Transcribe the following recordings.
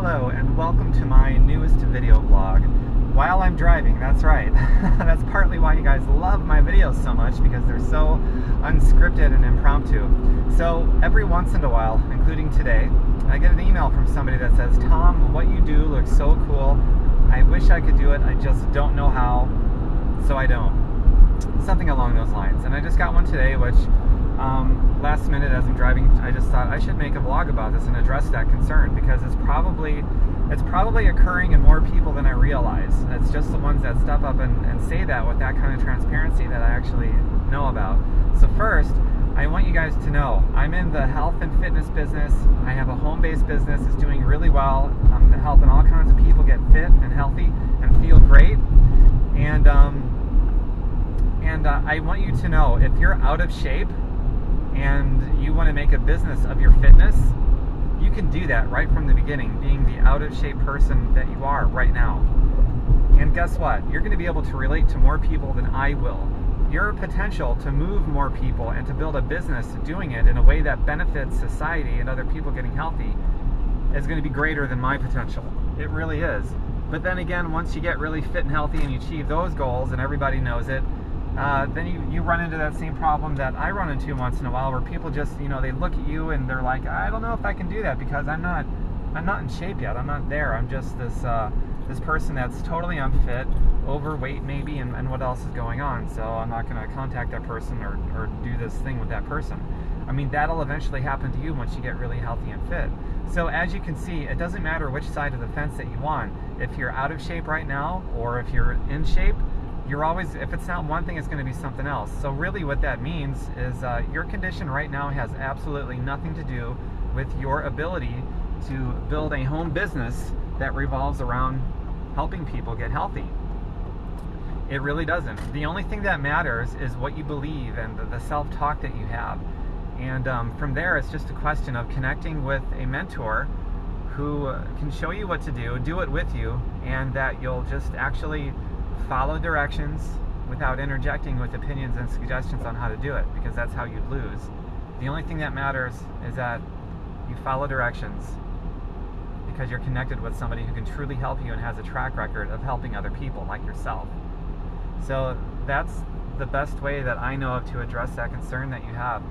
Hello and welcome to my newest video vlog while I'm driving. That's right. That's partly why you guys love my videos so much, because they're so unscripted and impromptu. So every once in a while, including today, I get an email from somebody that says, "Tom, what you do looks so cool. I wish I could do it. I just don't know how, so I don't." Something along those lines. And I just got one today, which last minute as I'm driving, I just thought I should make a vlog about this and address that concern, because it's probably occurring in more people than I realize. It's just the ones that step up and say that with that kind of transparency that I actually know about. So first, I want you guys to know I'm in the health and fitness business. I have a home-based business. It's doing really well. I'm helping all kinds of people get fit and healthy and feel great. And I want you to know, if you're out of shape and you want to make a business of your fitness, you can do that right from the beginning, being the out of shape person that you are right now. And guess what? You're going to be able to relate to more people than I will. Your potential to move more people and to build a business doing it in a way that benefits society and other people getting healthy is going to be greater than my potential. It really is. But then again, once you get really fit and healthy and you achieve those goals and everybody knows it, then you run into that same problem that I run into once in a while, where people just, they look at you and they're like, I don't know if I can do that because I'm not in shape yet. I'm not there. I'm just this person that's totally unfit, overweight maybe, and what else is going on. So I'm not going to contact that person or do this thing with that person. I mean, that'll eventually happen to you once you get really healthy and fit. So as you can see, it doesn't matter which side of the fence that you on. If you're out of shape right now, or if you're in shape, you're always, if it's not one thing, it's going to be something else. So really what that means is your condition right now has absolutely nothing to do with your ability to build a home business that revolves around helping people get healthy. It really doesn't. The only thing that matters is what you believe and the self-talk that you have. And from there, it's just a question of connecting with a mentor who can show you what to do it with you, and that you'll just actually follow directions without interjecting with opinions and suggestions on how to do it, because that's how you'd lose. The only thing that matters is that you follow directions, because you're connected with somebody who can truly help you and has a track record of helping other people like yourself. So that's the best way that I know of to address that concern that you have.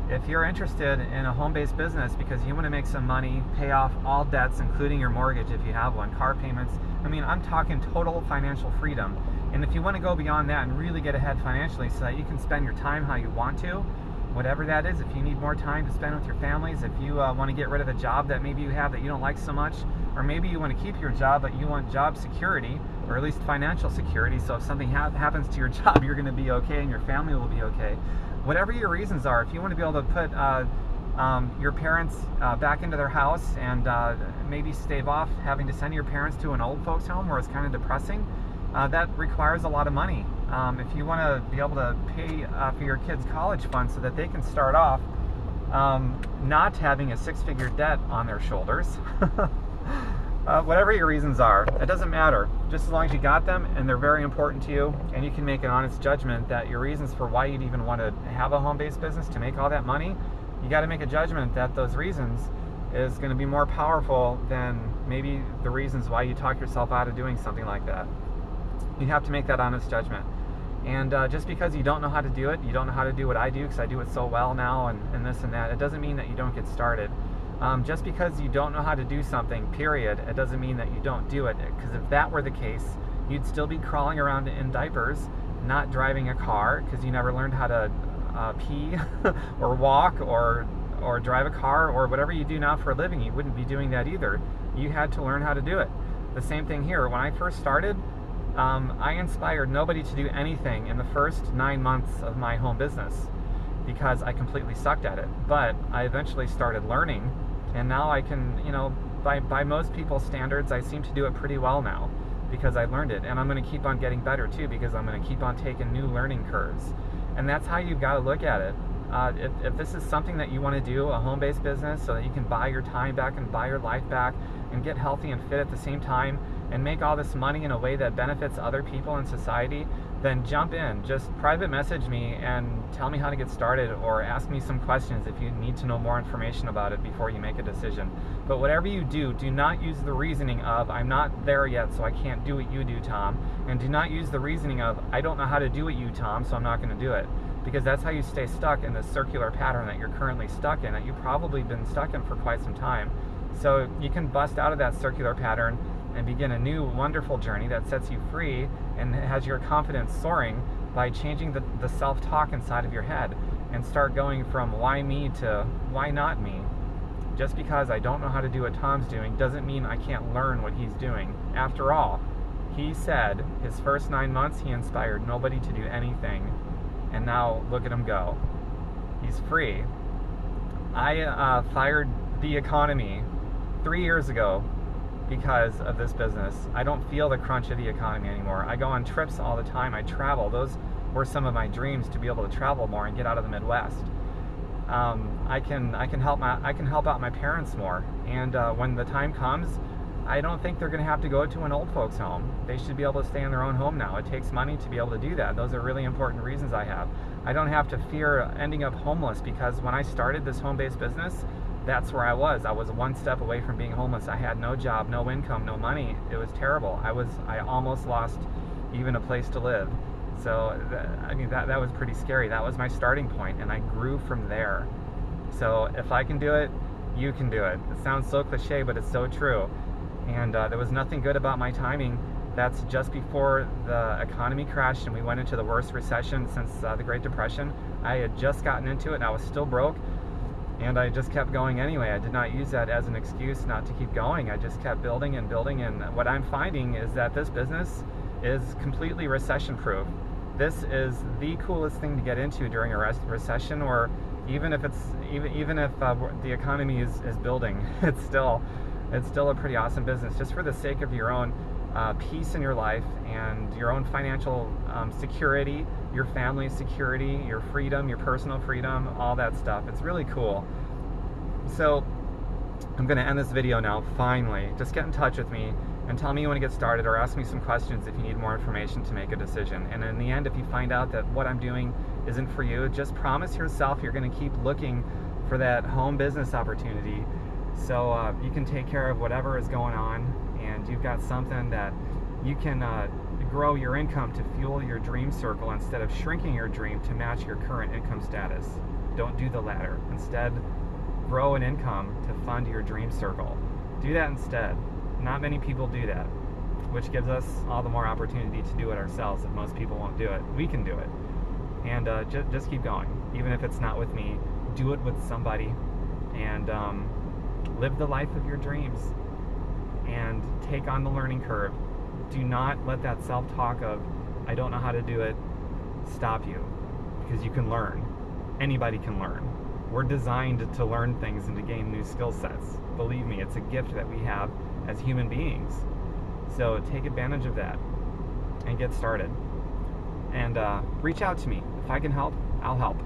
If you're interested in a home-based business because you want to make some money, pay off all debts, including your mortgage if you have one, car payments, I mean, I'm talking total financial freedom. And if you want to go beyond that and really get ahead financially so that you can spend your time how you want to, whatever that is, if you need more time to spend with your families, if you want to get rid of a job that maybe you have that you don't like so much, or maybe you want to keep your job but you want job security, or at least financial security, so if something happens to your job, you're going to be okay and your family will be okay. Whatever your reasons are, if you want to be able to put your parents back into their house and maybe stave off having to send your parents to an old folks home where it's kind of depressing, that requires a lot of money. If you want to be able to pay for your kids' college fund so that they can start off not having a six-figure debt on their shoulders, whatever your reasons are, it doesn't matter. Just as long as you got them and they're very important to you, and you can make an honest judgment that your reasons for why you'd even want to have a home-based business to make all that money, you got to make a judgment that those reasons is going to be more powerful than maybe the reasons why you talk yourself out of doing something like that. You have to make that honest judgment. And just because you don't know how to do it, you don't know how to do what I do, because I do it so well now and this and that, it doesn't mean that you don't get started. Just because you don't know how to do something, period, it doesn't mean that you don't do it. Because if that were the case, you'd still be crawling around in diapers, not driving a car, because you never learned how to pee or walk or drive a car, or whatever you do now for a living. You wouldn't be doing that either. You had to learn how to do it. The same thing here. When I first started, I inspired nobody to do anything in the first 9 months of my home business because I completely sucked at it. But I eventually started learning, and now I can, by most people's standards, I seem to do it pretty well now because I learned it. And I'm going to keep on getting better too, because I'm going to keep on taking new learning curves. And that's how you've got to look at it. If this is something that you want to do, a home-based business, so that you can buy your time back and buy your life back and get healthy and fit at the same time and make all this money in a way that benefits other people in society, then jump in. Just private message me and tell me how to get started, or ask me some questions if you need to know more information about it before you make a decision. But whatever you do, do not use the reasoning of, I'm not there yet, so I can't do what you do, Tom. And do not use the reasoning of, I don't know how to do what you, Tom, so I'm not going to do it. Because that's how you stay stuck in this circular pattern that you're currently stuck in, that you've probably been stuck in for quite some time. So you can bust out of that circular pattern and begin a new wonderful journey that sets you free and has your confidence soaring by changing the self-talk inside of your head, and start going from why me to why not me. Just because I don't know how to do what Tom's doing doesn't mean I can't learn what he's doing. After all, he said his first 9 months he inspired nobody to do anything, and now look at him go. He's free. I fired the economy 3 years ago because of this business. I don't feel the crunch of the economy anymore. I go on trips all the time. I travel. Those were some of my dreams, to be able to travel more and get out of the Midwest. I can help out my parents more, and when the time comes, I don't think they're going to have to go to an old folks home. They should be able to stay in their own home now. It takes money to be able to do that. Those are really important reasons I have. I don't have to fear ending up homeless, because when I started this home-based business, that's where I was. I was one step away from being homeless. I had no job, no income, no money. It was terrible. I almost lost even a place to live. So, that was pretty scary. That was my starting point, and I grew from there. So if I can do it, you can do it. It sounds so cliche, but it's so true. And there was nothing good about my timing. That's just before the economy crashed and we went into the worst recession since the Great Depression. I had just gotten into it and I was still broke, and I just kept going anyway. I did not use that as an excuse not to keep going. I just kept building and building, and what I'm finding is that this business is completely recession-proof. This is the coolest thing to get into during a recession, or even if the economy is building, it's still a pretty awesome business, just for the sake of your own peace in your life and your own financial security, your family's security, your freedom, your personal freedom, all that stuff. It's really cool. So I'm going to end this video now, finally. Just get in touch with me and tell me you want to get started, or ask me some questions if you need more information to make a decision. And in the end, if you find out that what I'm doing isn't for you, just promise yourself you're going to keep looking for that home business opportunity, so you can take care of whatever is going on, and you've got something that you can grow your income to fuel your dream circle, instead of shrinking your dream to match your current income status. Don't do the latter. Instead, grow an income to fund your dream circle. Do that instead. Not many people do that, which gives us all the more opportunity to do it ourselves. If most people won't do it, we can do it. And just keep going. Even if it's not with me, do it with somebody, and live the life of your dreams, and take on the learning curve. Do not let that self-talk of, I don't know how to do it, stop you, because you can learn. Anybody can learn. We're designed to learn things and to gain new skill sets. Believe me, it's a gift that we have as human beings. So take advantage of that and get started. And reach out to me. If I can help, I'll help.